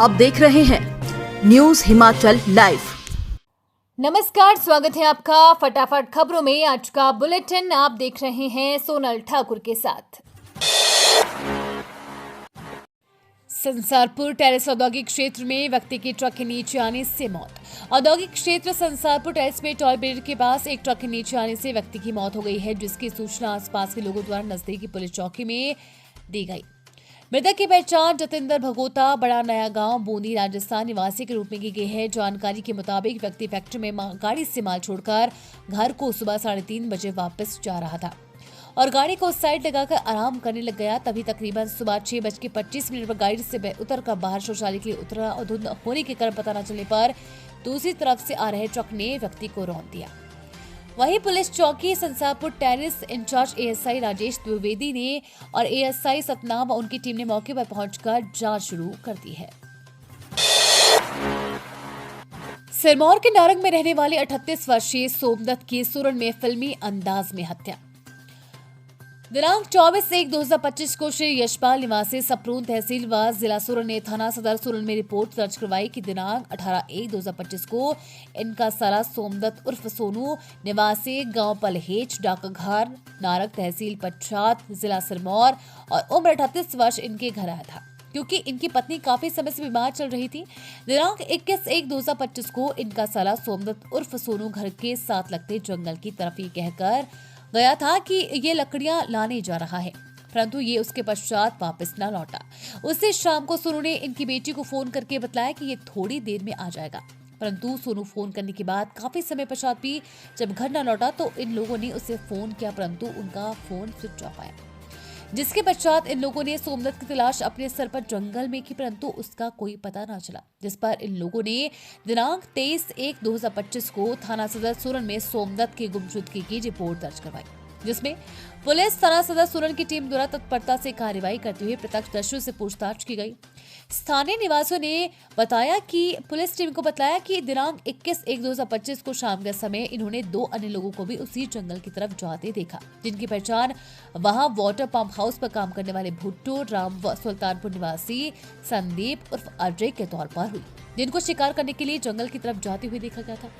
आप देख रहे हैं न्यूज हिमाचल लाइव। नमस्कार, स्वागत है आपका फटाफट खबरों में। आज का बुलेटिन आप देख रहे हैं सोनल ठाकुर के साथ। संसारपुर टेरेस औद्योगिक क्षेत्र में व्यक्ति की ट्रक के नीचे आने से मौत। औद्योगिक क्षेत्र संसारपुर टेरेस में टॉय ब्रिज के पास एक ट्रक के नीचे आने से व्यक्ति की मौत हो गई है, जिसकी सूचना आसपास के लोगों द्वारा नजदीकी पुलिस चौकी में दी गई। मृतक की पहचान जतिंदर भगोता बड़ा नया गांव बूंदी राजस्थान निवासी के रूप में की गई है। जानकारी के मुताबिक व्यक्ति फैक्ट्री में गाड़ी से माल छोड़कर घर को सुबह 3:30 बजे वापस जा रहा था और गाड़ी को साइड लगाकर आराम करने लग गया। तभी तकरीबन सुबह 6:25 पर गाड़ी से उतरकर बाहर शौचालय के लिए उतरा और धुंध होने के कारण पता न चलने पर दूसरी तरफ से आ रहे ट्रक ने व्यक्ति को रौंद दिया। वहीं पुलिस चौकी Sansarpur terrace incharge ASI Rajesh Dwivedi ने और एएसआई सतनाम और उनकी टीम ने मौके पर पहुंचकर जांच शुरू कर दी है। सिरमौर के नारंग में रहने वाले 38 वर्षीय सोमदत्त की सुरन में फिल्मी अंदाज में हत्या। दिनांक 24/1/2025 को श्री यशपाल निवासी सप्रून तहसील व जिला सुरन ने थाना सदर सुरन में रिपोर्ट दर्ज करवाई कि दिनांक 18/1/2025 को इनका साला सोमदत्त उर्फ सोनू निवासी गांव पलहेच डाकघर नारक तहसील पच्छाद जिला सिरमौर और उम्र 38 वर्ष इनके घर आया था, क्योंकि इनकी पत्नी काफी समय से बीमार चल रही थी। दिनांक 21/1/2025 को इनका साला सोमदत्त उर्फ सोनू घर के साथ लगते जंगल की तरफ ये कहकर गया था कि ये लकड़ियां लाने जा रहा है, परंतु ये उसके पश्चात वापस न लौटा। उससे शाम को सोनू ने इनकी बेटी को फोन करके बताया कि ये थोड़ी देर में आ जाएगा, परंतु सोनू फोन करने के बाद काफी समय पश्चात भी जब घर न लौटा तो इन लोगों ने उसे फोन किया, परंतु उनका फोन स्विच ऑफ आया। जिसके पश्चात इन लोगों ने सोमदत्त की तलाश अपने सर पर जंगल में की, परंतु उसका कोई पता न चला। जिस पर इन लोगों ने दिनांक 23/1/2025 को थाना सदर सुरन में सोमदत्त की गुमशुदगी की रिपोर्ट दर्ज करवाई, जिसमें पुलिस थाना सदर सुरन की टीम द्वारा तत्परता से कार्रवाई करते हुए प्रत्यक्षदर्शियों से पूछताछ की गई। स्थानीय निवासियों ने बताया कि पुलिस टीम को बताया कि दिनांक 21/1/2025 को शाम के समय इन्होंने 2 अन्य लोगों को भी उसी जंगल की तरफ जाते देखा, जिनकी पहचान वहां वाटर पंप हाउस पर काम करने वाले भुट्टो राम व सुल्तानपुर निवासी संदीप उर्फ अजय के तौर पर हुई, जिनको शिकार करने के लिए जंगल की तरफ जाते हुए देखा गया था।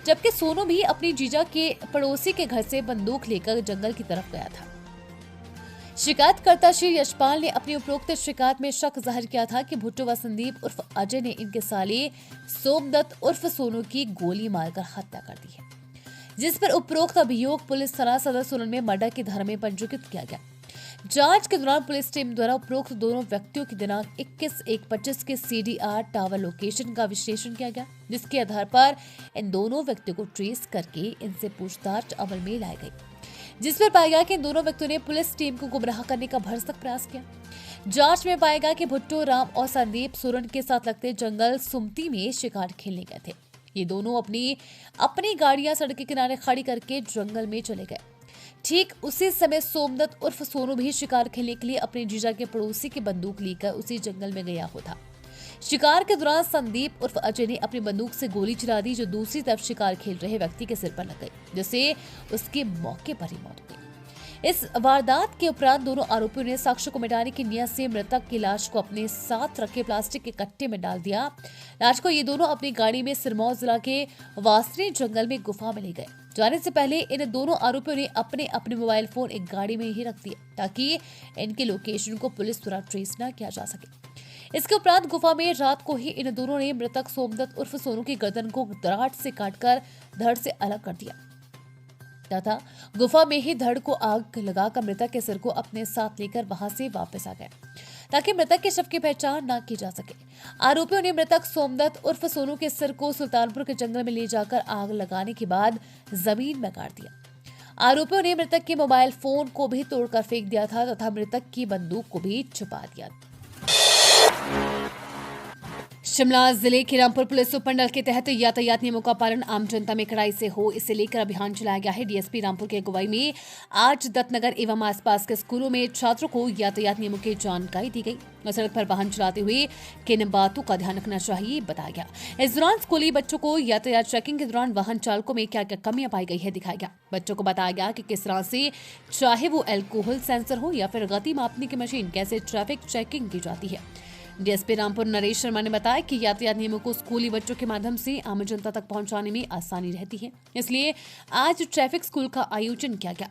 जबकि सोनू भी अपनी जीजा के पड़ोसी के घर से बंदूक लेकर जंगल की तरफ गया था। शिकायतकर्ता श्री यशपाल ने अपनी उपरोक्त शिकायत में शक जाहिर किया था कि भुट्टो व संदीप उर्फ अजय ने इनके साले सोमदत्त उर्फ सोनू की गोली मारकर हत्या कर दी है, जिस पर उपरोक्त अभियोग पुलिस थाना सदर सुरन में मर्डर की धारा में पंजीकृत किया गया। जांच के दौरान पुलिस टीम द्वारा उपरोक्त दोनों व्यक्तियों की दिनांक 21/1/25 के CDR टावर लोकेशन का विश्लेषण किया गया, जिसके आधार पर इन दोनों व्यक्तियों को ट्रेस करके इनसे पूछताछ अमल में लाई गई, जिस पर पाया गया कि इन दोनों व्यक्तियों ने पुलिस टीम को गुमराह करने का भरसक प्रयास किया। जांच में पाया गया कि भुट्टो राम और संदीप सुरन के साथ लगते जंगल सुमती में शिकार खेलने गए थे। ये दोनों अपनी गाड़ियां सड़क के किनारे खड़ी करके जंगल में चले गए। ठीक उसी समय सोमदत्त उर्फ सोनू भी शिकार खेलने के लिए अपने जीजा के पड़ोसी की बंदूक लेकर उसी जंगल में गया हुआ था। शिकार के दौरान संदीप उर्फ अजय ने अपनी बंदूक से गोली चला दी, जो दूसरी तरफ शिकार खेल रहे व्यक्ति के सिर पर लग गई, जिससे उसके मौके पर ही मौत हो गई। इस वारदात के उपरांत दोनों आरोपियों ने साक्ष्य को मिटाने की नियत से मृतक की लाश को अपने साथ रखे प्लास्टिक के कट्टे में डाल दिया। लाश को ये दोनों अपनी गाड़ी में सिरमौर जिला के वासनी जंगल में गुफा में ले गए। जाने से पहले इन दोनों आरोपियों ने अपने मोबाइल फोन एक गाड़ी में ही रख दिया, ताकि इनके लोकेशन को पुलिस द्वारा ट्रेस न किया जा सके। इसके उपरांत गुफा में रात को ही इन दोनों ने मृतक सोमदत्त उर्फ सोनू की गर्दन को दराट से काटकर धड़ से अलग कर दिया तथा गुफा में ही धड़ को आग लगाकर मृतक के सिर को अपने साथ लेकर वहां से वापस आ गए, ताकि मृतक के शव की पहचान न की जा सके। आरोपियों ने मृतक सोमदत्त उर्फ सोनू के सिर को सुल्तानपुर के जंगल में ले जाकर आग लगाने के बाद जमीन में गाड़ दिया। आरोपियों ने मृतक के मोबाइल फोन को भी तोड़कर फेंक दिया था तथा मृतक की बंदूक को भी छुपा दिया। शिमला जिले के रामपुर पुलिस उपमंडल के तहत यातायात नियमों का पालन आम जनता में कड़ाई से हो, इसे लेकर अभियान चलाया गया है। डीएसपी रामपुर के अगुवाई में आज दत्तनगर एवं आसपास के स्कूलों में छात्रों को यातायात नियमों की जानकारी दी गई और सड़क पर वाहन चलाते हुए किन बातों का ध्यान रखना चाहिए बताया गया। इस दौरान स्कूली बच्चों को यातायात चेकिंग के दौरान वाहन चालकों में क्या क्या कमियां पाई गई है दिखाया गया। बच्चों को बताया गया कि किस तरह से चाहे वो एल्कोहल सेंसर हो या फिर गति मापने की मशीन, कैसे ट्रैफिक चेकिंग की जाती है। डीएसपी रामपुर नरेश शर्मा ने बताया कि यातायात नियमों को स्कूली बच्चों के माध्यम से आम जनता तक पहुंचाने में आसानी रहती है, इसलिए आज ट्रैफिक स्कूल का आयोजन किया गया।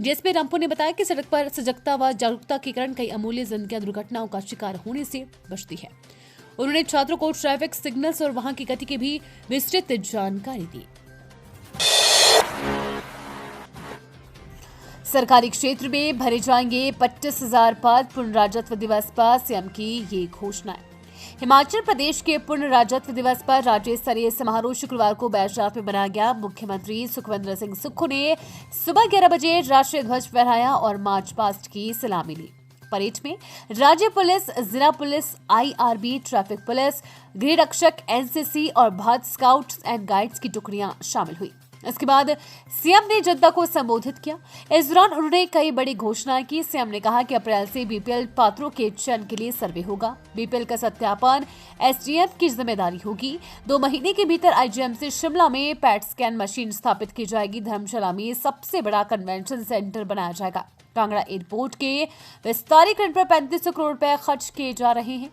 डीएसपी रामपुर ने बताया कि सड़क पर सजगता व जागरूकता के कारण कई अमूल्य जिंदगियां दुर्घटनाओं का शिकार होने से बचती है। उन्होंने छात्रों को ट्रैफिक सिग्नल्स और वहां की गति की भी विस्तृत जानकारी दी। सरकारी क्षेत्र में भरे जाएंगे 25,000 पद, पूर्ण राज्यत्व दिवस पर सीएम की ये घोषणा है। हिमाचल प्रदेश के पूर्ण राज्यत्व दिवस पर राज्य स्तरीय समारोह शुक्रवार को बैजनाथ में मनाया गया। मुख्यमंत्री सुखविंदर सिंह सुक्खू ने सुबह 11 बजे राष्ट्रीय ध्वज फहराया और मार्च पास्ट की सलामी ली। परेड में राज्य पुलिस, जिला पुलिस, आईआरबी, ट्रैफिक पुलिस, गृह रक्षक, एनसीसी और भारत स्काउट्स एंड गाइड्स की टुकड़ियां शामिल हुई। इसके बाद सीएम ने जनता को संबोधित किया। इस दौरान उन्होंने कई बड़ी घोषणाएं की। सीएम ने कहा कि अप्रैल से बीपीएल पात्रों के चयन के लिए सर्वे होगा। बीपीएल का सत्यापन एसडीएम की जिम्मेदारी होगी। 2 महीने के भीतर आईजीएमसी शिमला में पैट स्कैन मशीन स्थापित की जाएगी। धर्मशाला में सबसे बड़ा कन्वेंशन सेंटर बनाया जाएगा। कांगड़ा एयरपोर्ट के विस्तारीकरण पर 3500 करोड़ रुपए खर्च किए जा रहे हैं।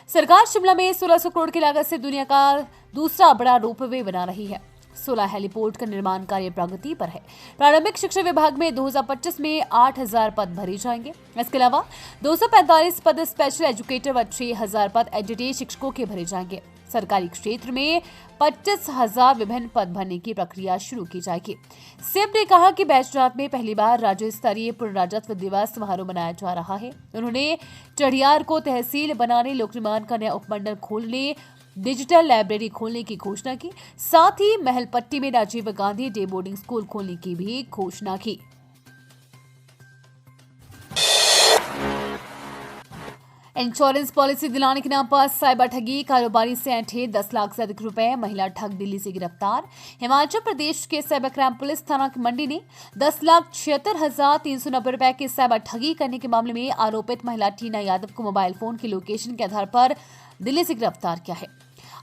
सरकार शिमला में 1600 करोड़ की लागत से दुनिया का दूसरा बड़ा रोपवे बना रही है। 16 हेलीपोर्ट का निर्माण कार्य प्रगति पर है। प्रारंभिक शिक्षा विभाग में 2025 में 8,000 पद भरे जाएंगे। इसके अलावा 245 पद स्पेशल एजुकेटर व 6,000 पद एडिटेड शिक्षकों के भरे जाएंगे। सरकारी क्षेत्र में 25,000 विभिन्न पद भरने की प्रक्रिया शुरू की जाएगी। सीएम ने कहा कि बैजनाथ में पहली बार राज्य स्तरीय पूर्ण राज्यत्व दिवस समारोह मनाया जा रहा है। उन्होंने चढ़ियार को तहसील बनाने, लोक निर्माण का नया उपमंडल खोलने, डिजिटल लाइब्रेरी खोलने की घोषणा की। साथ ही महलपट्टी में Rajiv Gandhi day boarding school खोलने की भी घोषणा की। इंश्योरेंस पॉलिसी दिलाने के नाम पर साइबर ठगी, कारोबारी से ऐंठे 10 लाख से अधिक रुपए, महिला ठग दिल्ली से गिरफ्तार। हिमाचल प्रदेश के साइबर क्राइम पुलिस थाना की मंडी ने 10,76,390 रुपए की साइबर ठगी करने के मामले में आरोपित महिला टीना यादव को मोबाइल फोन की लोकेशन के आधार पर दिल्ली से गिरफ्तार किया है।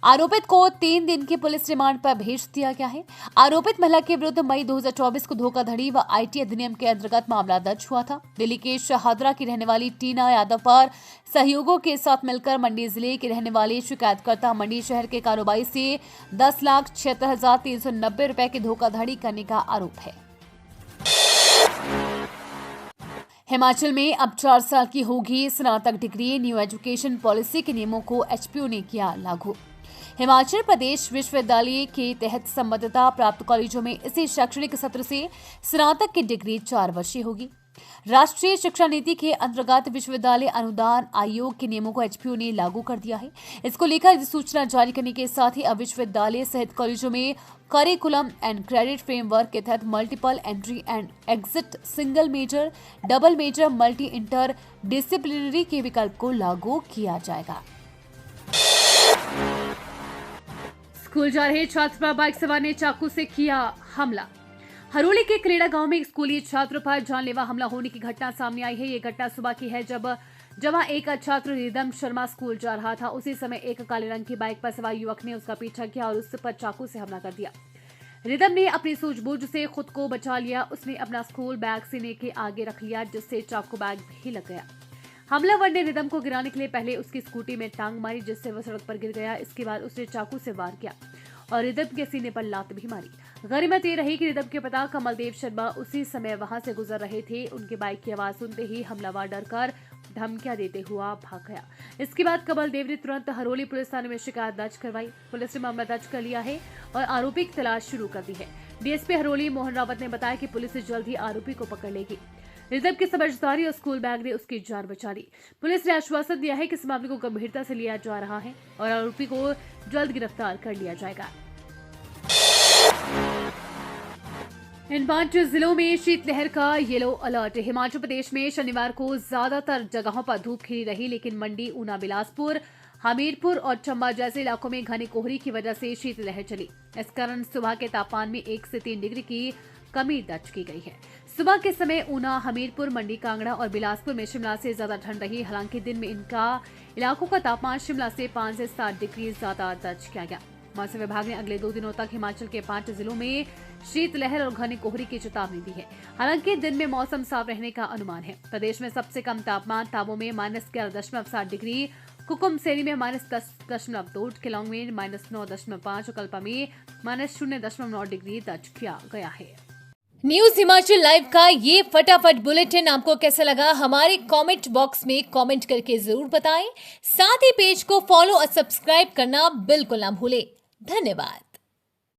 आरोपित को 3 दिन के पुलिस रिमांड पर भेज दिया गया है। आरोपित महिला के विरुद्ध मई 2024 को धोखाधड़ी व आईटी अधिनियम के अंतर्गत मामला दर्ज हुआ था। दिल्ली के शहादरा की रहने वाली टीना यादव पर सहयोगियों के साथ मिलकर मंडी जिले के रहने वाले शिकायतकर्ता मंडी शहर के कारोबारी से 10,76,390 रुपए की धोखाधड़ी करने का आरोप है। हिमाचल में अब 4 साल की होगी स्नातक डिग्री। न्यू एजुकेशन पॉलिसी के नियमों को एचपीयू ने किया लागू। हिमाचल प्रदेश विश्वविद्यालय के तहत संबद्धता प्राप्त कॉलेजों में इसी शैक्षणिक सत्र से स्नातक की डिग्री 4 वर्षीय होगी। राष्ट्रीय शिक्षा नीति के अंतर्गत विश्वविद्यालय अनुदान आयोग के नियमों को एचपीयू ने लागू कर दिया है। इसको लेकर अधिसूचना जारी करने के साथ ही अब विश्वविद्यालय सहित कॉलेजों में करिकुलम एंड क्रेडिट फ्रेमवर्क के तहत multiple entry and exit, single major, double major, multi interdisciplinary के विकल्प को लागू किया जाएगा। स्कूल जा रहे छात्र पर बाइक सवार ने चाकू से किया हमला। हरोली के करेड़ा गांव में एक स्कूली छात्र पर जानलेवा हमला होने की घटना सामने आई है। ये घटना सुबह की है जब जहां एक छात्र रिदम शर्मा स्कूल जा रहा था। उसी समय एक काले रंग की बाइक पर सवार युवक ने उसका पीछा किया और उस पर चाकू से हमला कर दिया। रिदम ने अपनी सूझबूझ से खुद को बचा लिया। उसने अपना स्कूल बैग सीने के आगे रख लिया, जिससे चाकू बैग भी लग गया। हमलावर ने रिदम को गिराने के लिए पहले उसकी स्कूटी में टांग मारी, जिससे वह सड़क पर गिर गया। इसके बाद उसने चाकू से वार किया और रिदम के सीने पर लात भी मारी। गनीमत ये रही कि रिदम के पिता कमलदेव शर्मा उसी समय वहां से गुजर रहे थे। उनके बाइक की आवाज सुनते ही हमलावर डरकर धमकियां देते हुआ भाग गया। इसके बाद कमलदेव ने तुरंत हरोली पुलिस थाने में शिकायत दर्ज करवाई। पुलिस ने मामला दर्ज कर लिया है और आरोपी की तलाश शुरू कर दी है। डीएसपी हरोली मोहन रावत ने बताया कि पुलिस जल्द ही आरोपी को पकड़ लेगी। रिदम की समझदारी और स्कूल बैग ने उसकी जान बचा ली। पुलिस ने आश्वासन दिया है कि इस मामले को गंभीरता से लिया जा रहा है और आरोपी को जल्द गिरफ्तार कर लिया जाएगा। इन 5 जिलों में शीतलहर का येलो अलर्ट। हिमाचल प्रदेश में शनिवार को ज्यादातर जगहों पर धूप खिली रही, लेकिन मंडी, ऊना, बिलासपुर, हमीरपुर और चंबा जैसे इलाकों में घने कोहरे की वजह से शीतलहर चली। इस कारण सुबह के तापमान में 1 से 3 डिग्री की कमी दर्ज की गई है। सुबह के समय ऊना, हमीरपुर, मंडी, कांगड़ा और बिलासपुर में शिमला से ज्यादा ठंड रही। हालांकि दिन में इनका इलाकों का तापमान शिमला से 5 से 7 डिग्री ज्यादा दर्ज किया गया। मौसम विभाग ने अगले 2 दिनों तक हिमाचल के 5 जिलों में शीतलहर और घने कोहरे की चेतावनी दी है। हालांकि दिन में मौसम साफ रहने का अनुमान है। प्रदेश में सबसे कम तापमान ताबो में -11.7 डिग्री, कुकुमसेरी में -10.2, केलोंग में -9.5 और कल्पा में -0.9 डिग्री दर्ज किया गया है। न्यूज हिमाचल लाइव का ये फटाफट बुलेटिन आपको कैसा लगा हमारे कमेंट बॉक्स में कमेंट करके जरूर बताएं। साथ ही पेज को फॉलो और सब्सक्राइब करना बिल्कुल ना भूलें। धन्यवाद।